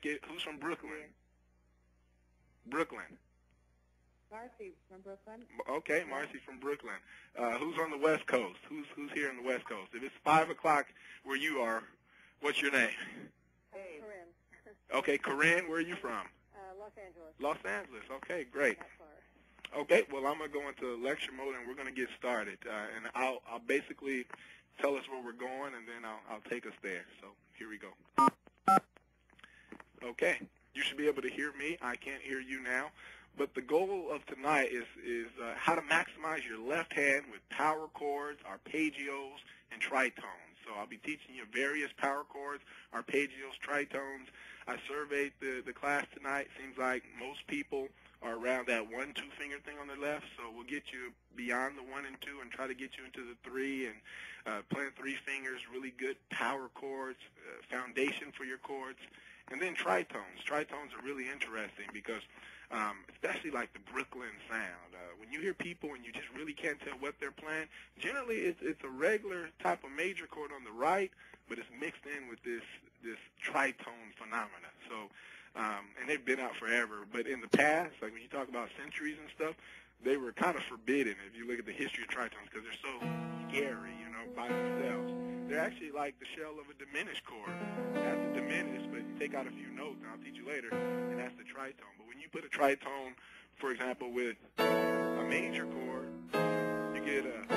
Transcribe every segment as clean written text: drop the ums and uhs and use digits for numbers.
Who's from Brooklyn? Brooklyn. Marcy from Brooklyn. Okay, Marcy from Brooklyn. Who's on the West Coast? Who's here on the West Coast? If it's 5 o'clock where you are, what's your name? Hey. Corinne. Okay, Corinne, where are you from? Los Angeles. Los Angeles. Okay, great. That far. Okay, well, I'm going to go into lecture mode, and we're going to get started. And I'll basically tell us where we're going, and then I'll take us there. So here we go. Okay, you should be able to hear me. I can't hear you now. But the goal of tonight is how to maximize your left hand with power chords, arpeggios, and tritones. So I'll be teaching you various power chords, arpeggios, tritones. I surveyed the class tonight. Seems like most people are around that 1-2 finger thing on the left, so we'll get you beyond the 1 and 2 and try to get you into the 3 and playing 3 fingers, really good power chords, foundation for your chords, and then tritones. Tritones are really interesting because especially like the Brooklyn sound. When you hear people and you just really can't tell what they're playing, generally it's a regular type of major chord on the right, but it's mixed in with this tritone phenomena. So and they've been out forever, but in the past, like when you talk about centuries and stuff, they were kind of forbidden if you look at the history of tritones because they're so scary, by themselves. They're actually like the shell of a diminished chord. That's a diminished, but you take out a few notes, and I'll teach you later, and that's the tritone. But when you put a tritone, for example, with a major chord, you get a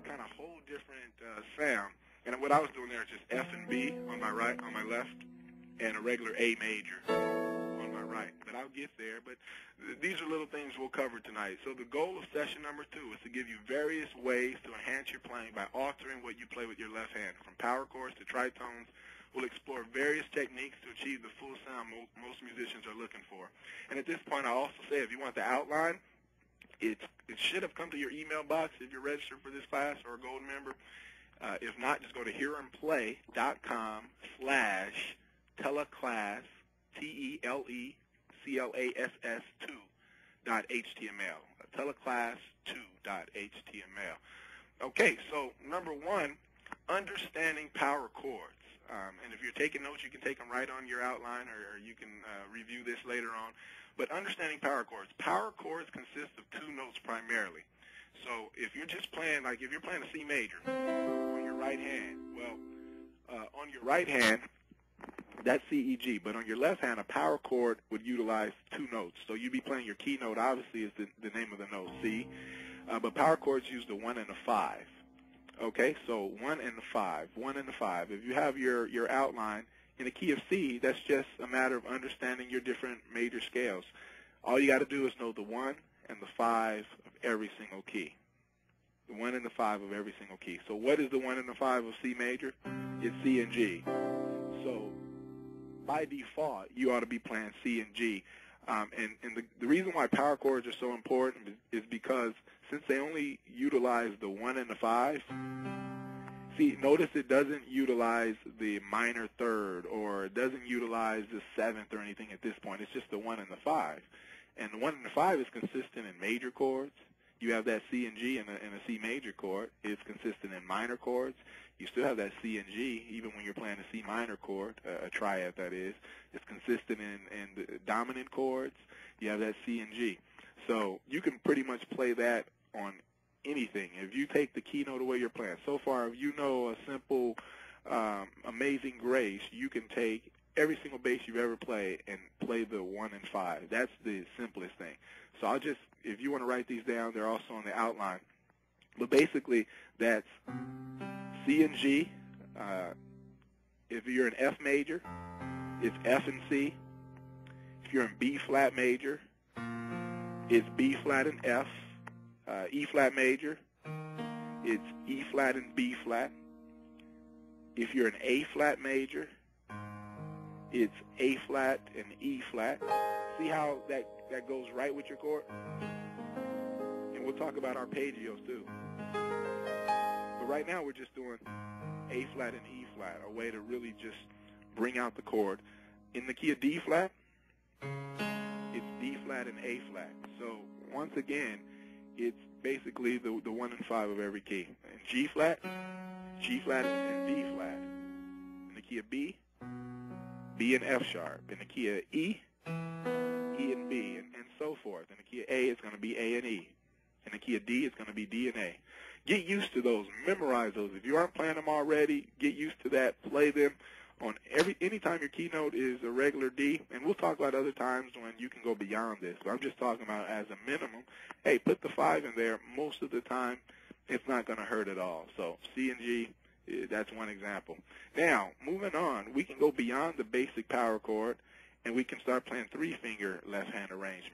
kind of whole different sound. And what I was doing there is just F and B on my right, on my left, and a regular A major on my right. But I'll get there. But these are little things we'll cover tonight. So the goal of session number 2 is to give you various ways to enhance your playing by altering what you play with your left hand. From power chords to tritones, we'll explore various techniques to achieve the full sound most musicians are looking for. And at this point, I'll also say if you want the outline, it should have come to your email box if you're registered for this class or a gold member. If not, just go to hearandplay.com/teleclass, teleclass 2.html, teleclass2.html. Okay, so number 1, understanding power chords. And if you're taking notes, you can take them right on your outline, or you can review this later on. But understanding power chords. Power chords consist of 2 notes primarily. So if you're just playing, like if you're playing a C major on your right hand, well, on your right hand, that's C, E, G. But on your left hand, a power chord would utilize 2 notes. So you'd be playing your keynote, obviously, is the name of the note, C. But power chords use the 1 and the 5. Okay, so 1 and the 5, 1 and the 5. If you have your outline in the key of C, that's just a matter of understanding your different major scales. All you got to do is know the 1 and the 5 of every single key. The 1 and the 5 of every single key. So what is the 1 and the 5 of C major? It's C and G. So by default, you ought to be playing C and G. And the reason why power chords are so important is because since they only utilize the 1 and the 5, see, notice it doesn't utilize the minor third, or it doesn't utilize the 7th or anything at this point. It's just the 1 and the 5. And the 1 and the 5 is consistent in major chords. You have that C and G in a C major chord. It's consistent in minor chords. You still have that C and G even when you're playing a C minor chord, a triad that is. It's consistent in the dominant chords. You have that C and G. So you can pretty much play that on anything. If you take the keynote away you're playing. So far, if you know a simple Amazing Grace, you can take every single bass you've ever played and play the 1 and 5. That's the simplest thing. So I'll just, if you want to write these down, they're also on the outline. But basically, that's C and G. If you're in F major, it's F and C. If you're in B flat major, it's B flat and F. E flat major, it's E flat and B flat. If you're an A flat major, it's A flat and E flat. See how that goes right with your chord? And we'll talk about arpeggios too. But right now we're just doing A flat and E flat, a way to really just bring out the chord. In the key of D flat, it's D flat and A flat. So once again, it's basically the 1 and 5 of every key. In G flat and D flat. In the key of B, B and F sharp. In the key of E, E and B, and so forth. In the key of A, it's going to be A and E. In the key of D, it's going to be D and A. Get used to those. Memorize those. If you aren't playing them already, get used to that. Play them on anytime your keynote is a regular D, and we'll talk about other times when you can go beyond this. But I'm just talking about as a minimum. Hey, put the 5 in there. Most of the time, it's not going to hurt at all. So C and G, that's one example. Now, moving on, we can go beyond the basic power chord, and we can start playing 3-finger left-hand arrangement.